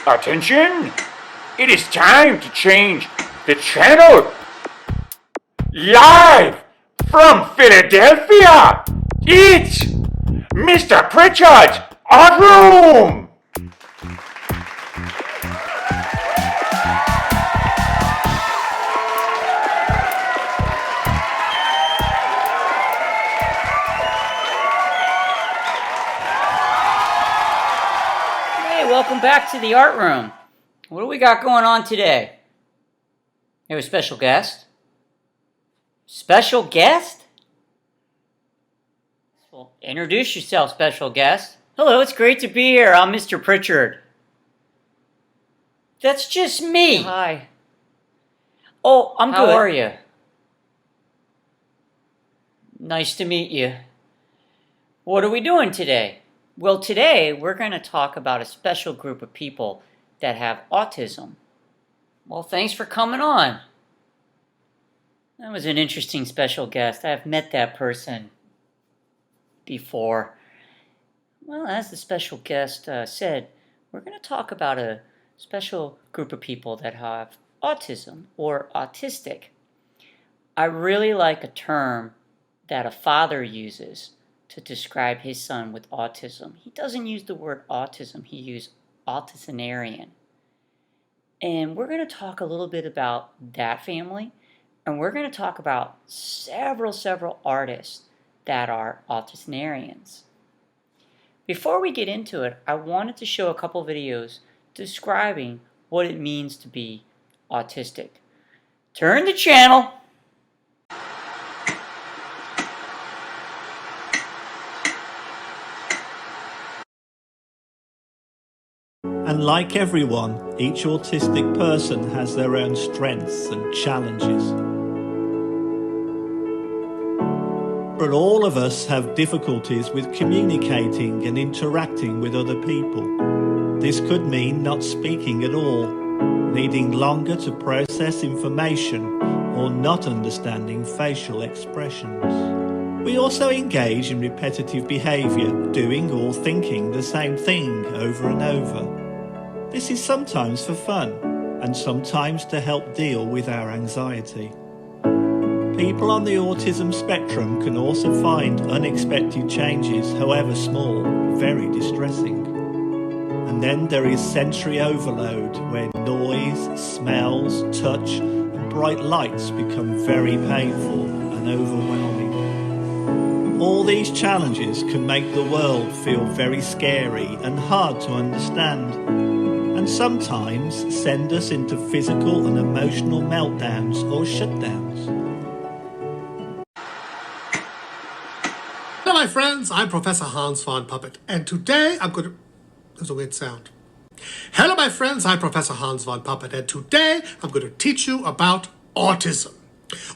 Attention! It is time to change the channel. Live from Philadelphia, it's Mr. Pritchard's Art Room! Welcome back to the art room. What do we got going on today? You have a special guest? Special guest? Well, introduce yourself, special guest. Hello, it's great to be here. I'm Mr. Pritchard. That's just me. Hi. Oh, I'm good. How are you? Nice to meet you. What are we doing today? Well, today we're going to talk about a special group of people that have autism. Well, thanks for coming on. That was an interesting special guest. I've met that person before. Well, as the special guest said, we're going to talk about a special group of people that have autism or autistic. I really like a term that a father uses to describe his son with autism. He doesn't use the word autism, he uses Autisarian. And we're going to talk a little bit about that family, and we're going to talk about several artists that are Autisarians. Before we get into it, I wanted to show a couple videos describing what it means to be autistic. Turn the channel. And like everyone, each autistic person has their own strengths and challenges. But all of us have difficulties with communicating and interacting with other people. This could mean not speaking at all, needing longer to process information, or not understanding facial expressions. We also engage in repetitive behaviour, doing or thinking the same thing over and over. This is sometimes for fun, and sometimes to help deal with our anxiety. People on the autism spectrum can also find unexpected changes, however small, very distressing. And then there is sensory overload, where noise, smells, touch, and bright lights become very painful and overwhelming. All these challenges can make the world feel very scary and hard to understand, and sometimes send us into physical and emotional meltdowns or shutdowns. Hello, my friends. I'm Professor Hans von Puppet, and today I'm going to... There's a weird sound. Hello, my friends. I'm Professor Hans von Puppet, and today I'm going to teach you about autism.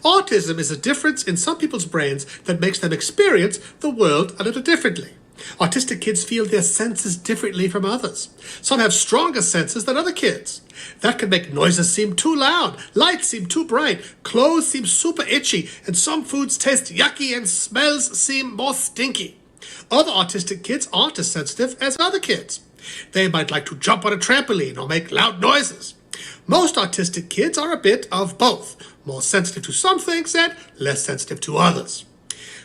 Autism is a difference in some people's brains that makes them experience the world a little differently. Autistic kids feel their senses differently from others. Some have stronger senses than other kids. That can make noises seem too loud, lights seem too bright, clothes seem super itchy, and some foods taste yucky and smells seem more stinky. Other autistic kids aren't as sensitive as other kids. They might like to jump on a trampoline or make loud noises. Most autistic kids are a bit of both, more sensitive to some things and less sensitive to others.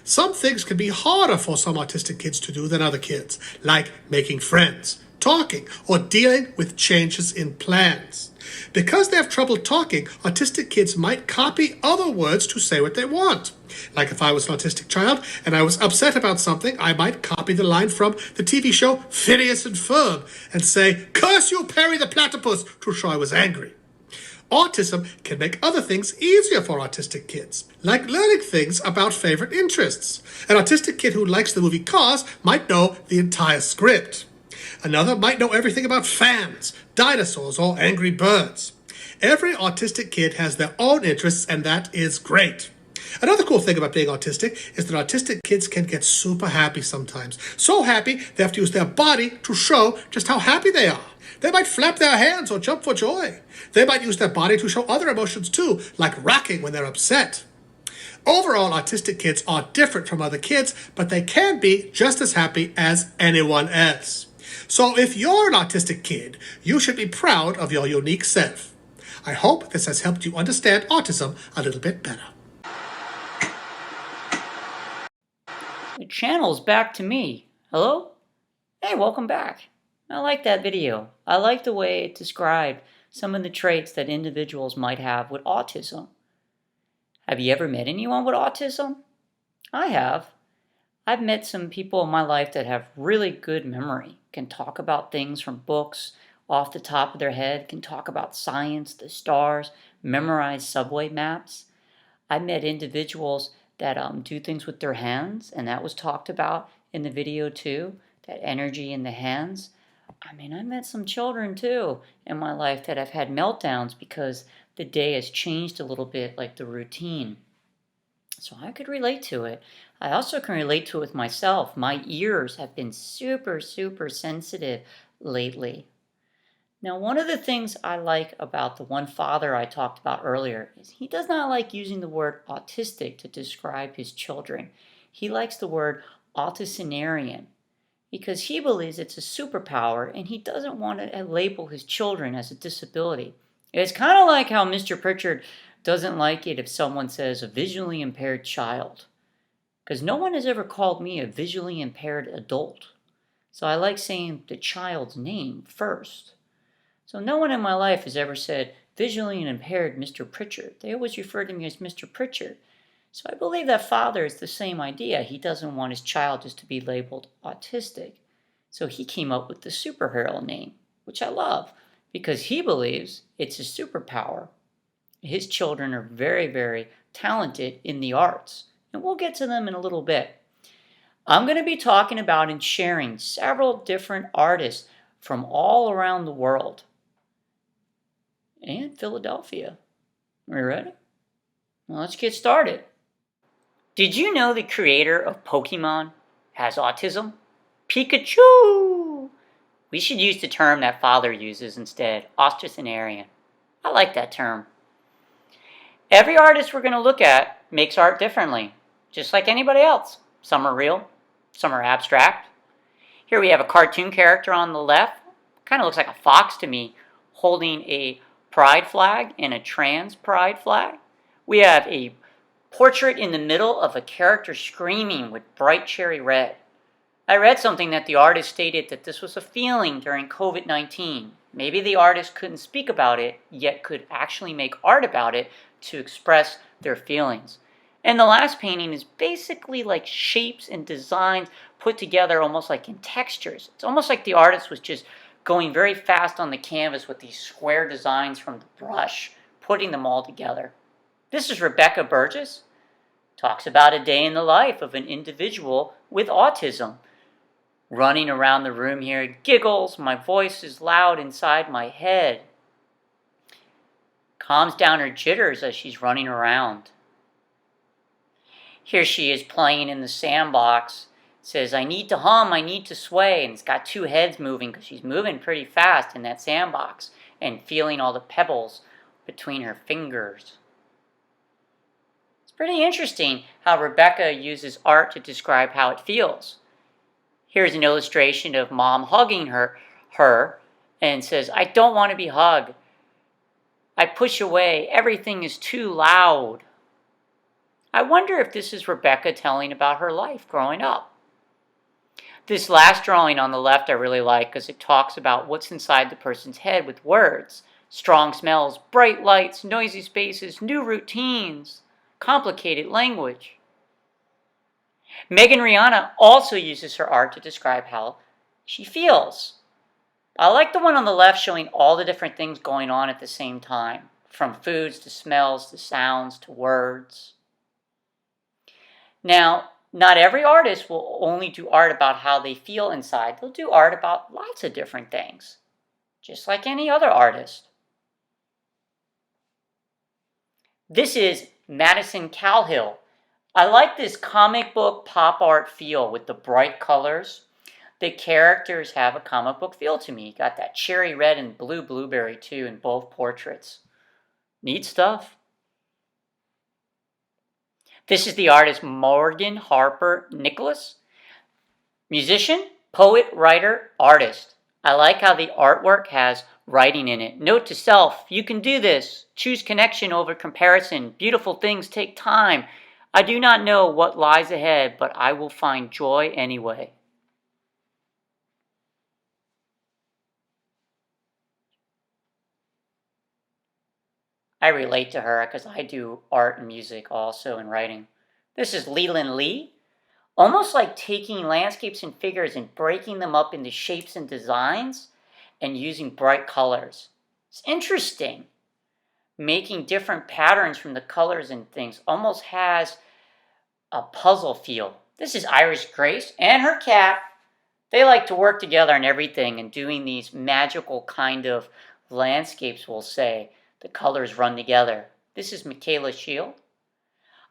Some things can be harder for some autistic kids to do than other kids, like making friends, talking, or dealing with changes in plans. Because they have trouble talking, autistic kids might copy other words to say what they want. Like if I was an autistic child and I was upset about something, I might copy the line from the TV show Phineas and Ferb and say, "Curse you, Perry the Platypus," to show I was angry. Autism can make other things easier for autistic kids, like learning things about favorite interests. An autistic kid who likes the movie Cars might know the entire script. Another might know everything about fans, dinosaurs, or angry birds. Every autistic kid has their own interests, and that is great. Another cool thing about being autistic is that autistic kids can get super happy sometimes. So happy, they have to use their body to show just how happy they are. They might flap their hands or jump for joy. They might use their body to show other emotions too, like rocking when they're upset. Overall, autistic kids are different from other kids, but they can be just as happy as anyone else. So if you're an autistic kid, you should be proud of your unique self. I hope this has helped you understand autism a little bit better. The channel's back to me. Hello? Hey, welcome back. I like that video. I like the way it described some of the traits that individuals might have with autism. Have you ever met anyone with autism? I have. I've met some people in my life that have really good memory, can talk about things from books off the top of their head, can talk about science, the stars, memorize subway maps. I met individuals that do things with their hands, and that was talked about in the video too, that energy in the hands. I met some children too in my life that have had meltdowns because the day has changed a little bit, like the routine. So I could relate to it. I also can relate to it with myself. My ears have been super, super sensitive lately. Now, one of the things I like about the one father I talked about earlier is he does not like using the word autistic to describe his children. He likes the word Autisarian because he believes it's a superpower and he doesn't want to label his children as a disability. It's kind of like how Mr. Pritchard doesn't like it if someone says a visually impaired child, because no one has ever called me a visually impaired adult. So I like saying the child's name first. So no one in my life has ever said visually impaired Mr. Pritchard. They always refer to me as Mr. Pritchard. So I believe that father is the same idea. He doesn't want his child just to be labeled autistic. So he came up with the superhero name, which I love, because he believes it's a superpower. His children are very, very talented in the arts, and we'll get to them in a little bit. I'm going to be talking about and sharing several different artists from all around the world and Philadelphia. Are you ready? Well, let's get started. Did you know the creator of Pokemon has autism? Pikachu! We should use the term that father uses instead, Autisarian. I like that term. Every artist we're going to look at makes art differently, just like anybody else. Some are real, some are abstract. Here we have a cartoon character on the left, kind of looks like a fox to me, holding a pride flag and a trans pride flag. We have a portrait in the middle of a character screaming with bright cherry red. I read something that the artist stated that this was a feeling during COVID-19. Maybe the artist couldn't speak about it, yet could actually make art about it to express their feelings. And the last painting is basically like shapes and designs put together almost like in textures. It's almost like the artist was just going very fast on the canvas with these square designs from the brush, putting them all together. This is Rebecca Burgess. Talks about a day in the life of an individual with autism. Running around the room here, giggles, my voice is loud inside my head. Calms down her jitters as she's running around. Here she is playing in the sandbox. Says, I need to hum, I need to sway. And it's got two heads moving because she's moving pretty fast in that sandbox and feeling all the pebbles between her fingers. It's pretty interesting how Rebecca uses art to describe how it feels. Here's an illustration of mom hugging her and says, I don't want to be hugged. I push away. Everything is too loud. I wonder if this is Rebecca telling about her life growing up. This last drawing on the left I really like because it talks about what's inside the person's head with words. Strong smells, bright lights, noisy spaces, new routines, complicated language. Megan Rihanna also uses her art to describe how she feels. I like the one on the left showing all the different things going on at the same time, from foods to smells to sounds to words. Now, not every artist will only do art about how they feel inside. They'll do art about lots of different things, just like any other artist. This is Madison Cowhill. I like this comic book pop art feel with the bright colors. The characters have a comic book feel to me. Got that cherry red and blue blueberry too in both portraits. Neat stuff. This is the artist Morgan Harper Nicholas. Musician, Poet, writer, artist. I like how the artwork has writing in it. Note to self, you can do this. Choose connection over comparison. Beautiful things take time. I do not know what lies ahead, but I will find joy anyway. I relate to her because I do art and music also and writing. This is Leland Lee. Almost like taking landscapes and figures and breaking them up into shapes and designs and using bright colors. It's interesting. Making different patterns from the colors and things almost has a puzzle feel. This is Irish Grace and her cat. They like to work together on everything and doing these magical kind of landscapes, we'll say. The colors run together. This is Michaela Shield.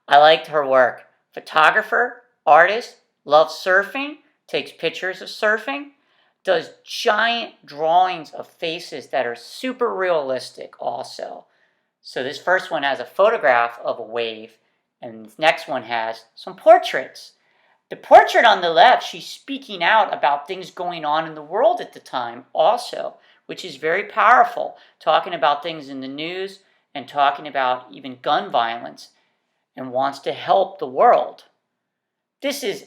I liked her work. Photographer, artist, loves surfing, takes pictures of surfing, does giant drawings of faces that are super realistic also. So this first one has a photograph of a wave, and this next one has some portraits. The portrait on the left, she's speaking out about things going on in the world at the time also, which is very powerful, talking about things in the news and talking about even gun violence, and wants to help the world. This is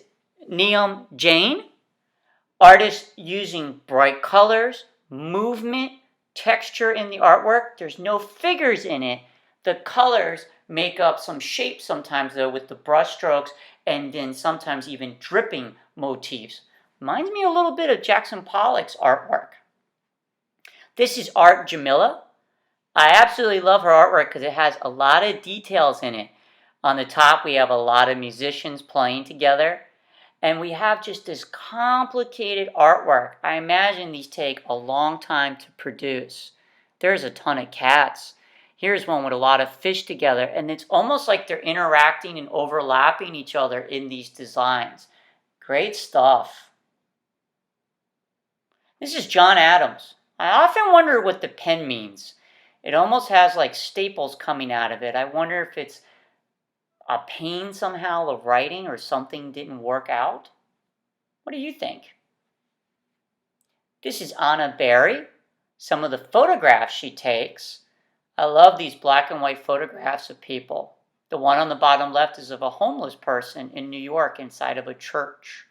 Neom Jain, artist using bright colors, movement, texture in the artwork. There's no figures in it. The colors make up some shapes sometimes though with the brush strokes and then sometimes even dripping motifs. Reminds me a little bit of Jackson Pollock's artwork. This is Art Jamila. I absolutely love her artwork because it has a lot of details in it. On the top we have a lot of musicians playing together. And we have just this complicated artwork. I imagine these take a long time to produce. There's a ton of cats. Here's one with a lot of fish together. And it's almost like they're interacting and overlapping each other in these designs. Great stuff. This is John Adams. I often wonder what the pen means. It almost has like staples coming out of it. I wonder if it's a pain somehow of writing or something didn't work out. What do you think? This is Anna Berry. Some of the photographs she takes. I love these black and white photographs of people. The one on the bottom left is of a homeless person in New York inside of a church.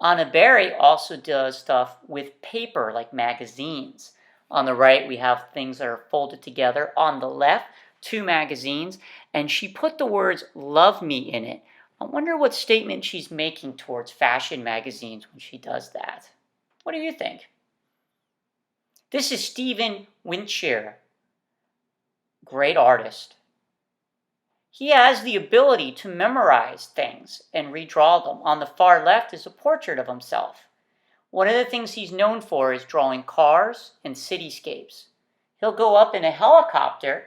Anna Berry also does stuff with paper like magazines. On the right we have things that are folded together. On the left, 2 magazines, and she put the words "love me" in it. I wonder what statement she's making towards fashion magazines when she does that. What do you think? This is Stephen Winshire, great artist. He has the ability to memorize things and redraw them. On the far left is a portrait of himself. One of the things he's known for is drawing cars and cityscapes. He'll go up in a helicopter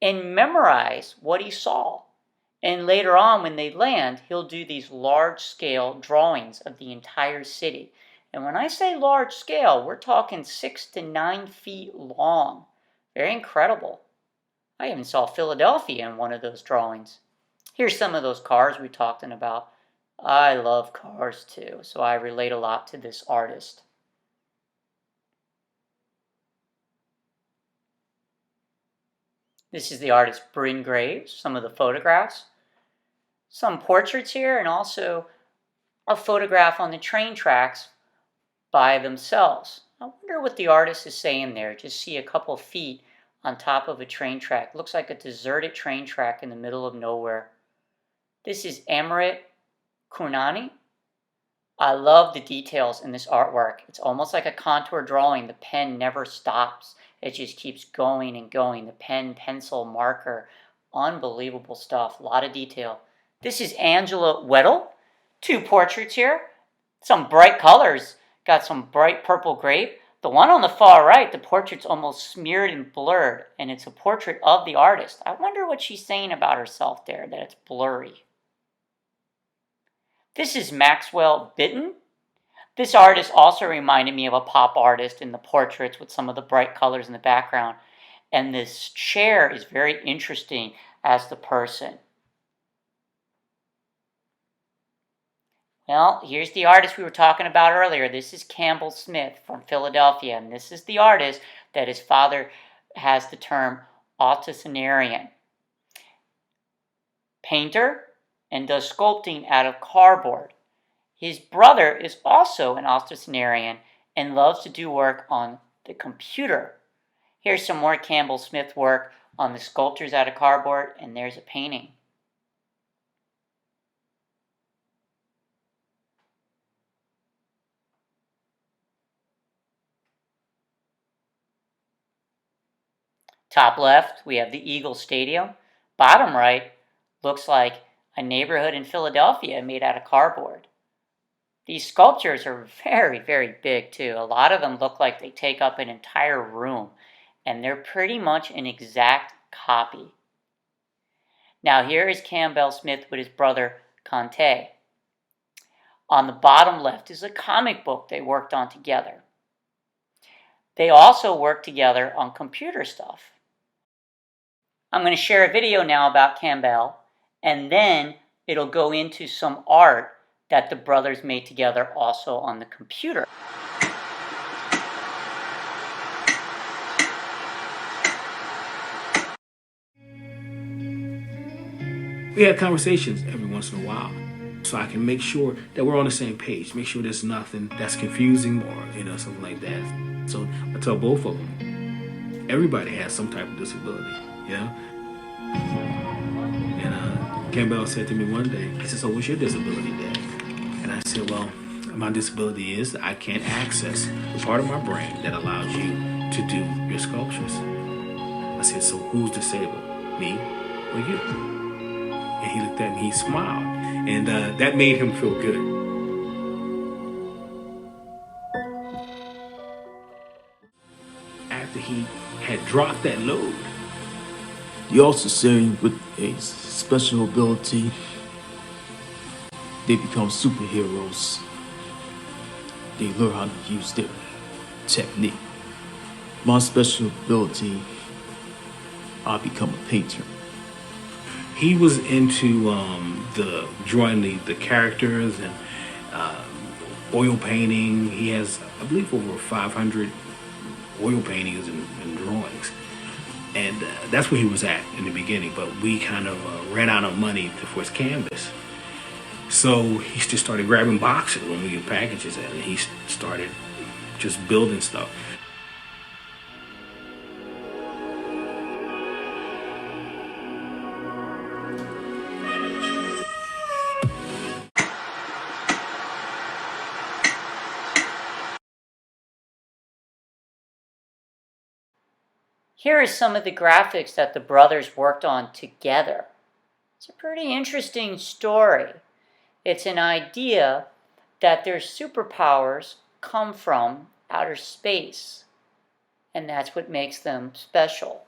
and memorize what he saw. And later on when they land, he'll do these large-scale drawings of the entire city. And when I say large scale, we're talking 6 to 9 feet long. Very incredible. I even saw Philadelphia in one of those drawings. Here's some of those cars we talked about. I love cars too, so I relate a lot to this artist. This is the artist Bryn Graves, some of the photographs. Some portraits here and also a photograph on the train tracks by themselves. I wonder what the artist is saying there. Just see a couple feet on top of a train track. Looks like a deserted train track in the middle of nowhere. This is Amrit Kunani. I love the details in this artwork. It's almost like a contour drawing. The pen never stops. It just keeps going and going. The pen, pencil, marker, unbelievable stuff. A lot of detail. This is Angela Weddle. 2 portraits here. Some bright colors. Got some bright purple grape. The one on the far right, the portrait's almost smeared and blurred, and it's a portrait of the artist. I wonder what she's saying about herself there, that it's blurry. This is Maxwell Bitten. This artist also reminded me of a pop artist in the portraits with some of the bright colors in the background. And this chair is very interesting as the person. Well, here's the artist we were talking about earlier. This is Campbell Smith from Philadelphia, and this is the artist that his father has the term Autisarian. Painter and does sculpting out of cardboard. His brother is also an Autisarian and loves to do work on the computer. Here's some more Campbell Smith work on the sculptures out of cardboard, and there's a painting. Top left, we have the Eagle Stadium. Bottom right looks like a neighborhood in Philadelphia made out of cardboard. These sculptures are very, very big too. A lot of them look like they take up an entire room, and they're pretty much an exact copy. Now here is Campbell Smith with his brother Conte. On the bottom left is a comic book they worked on together. They also worked together on computer stuff. I'm going to share a video now about Campbell, and then it'll go into some art that the brothers made together also on the computer. We have conversations every once in a while, so I can make sure that we're on the same page, make sure there's nothing that's confusing or something like that. So I tell both of them, everybody has some type of disability, And Campbell said to me one day, he said, "So what's your disability, Dad?" And I said, "Well, my disability is that I can't access the part of my brain that allows you to do your sculptures." I said, "So who's disabled, me or you?" And he looked at me, he smiled, and that made him feel good. After he had dropped that load, The Autisarian with a special ability, they become superheroes. They learn how to use their technique. My special ability, I become a painter. he was into the drawing the characters and oil painting. He has, I believe, over 500 oil paintings and drawings. And that's where he was at in the beginning, but we kind of ran out of money for his canvas. So he just started grabbing boxes when we get packages in, and he started just building stuff. Here are some of the graphics that the brothers worked on together. It's a pretty interesting story. It's an idea that their superpowers come from outer space, and that's what makes them special.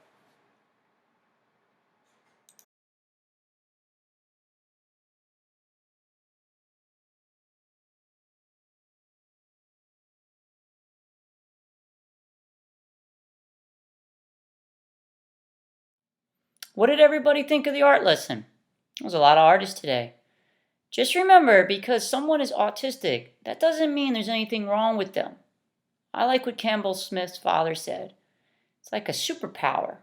What did everybody think of the art lesson? There's a lot of artists today. Just remember, because someone is autistic, that doesn't mean there's anything wrong with them. I like what Campbell Smith's father said. It's like a superpower.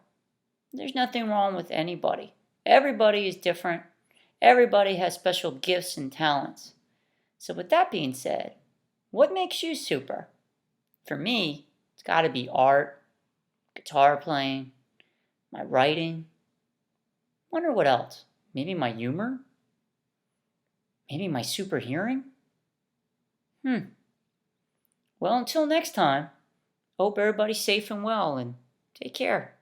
There's nothing wrong with anybody. Everybody is different. Everybody has special gifts and talents. So with that being said, what makes you super? For me, it's got to be art, guitar playing, my writing. Wonder what else? Maybe my humor? Maybe my super hearing? Well, until next time, hope everybody's safe and well, and take care.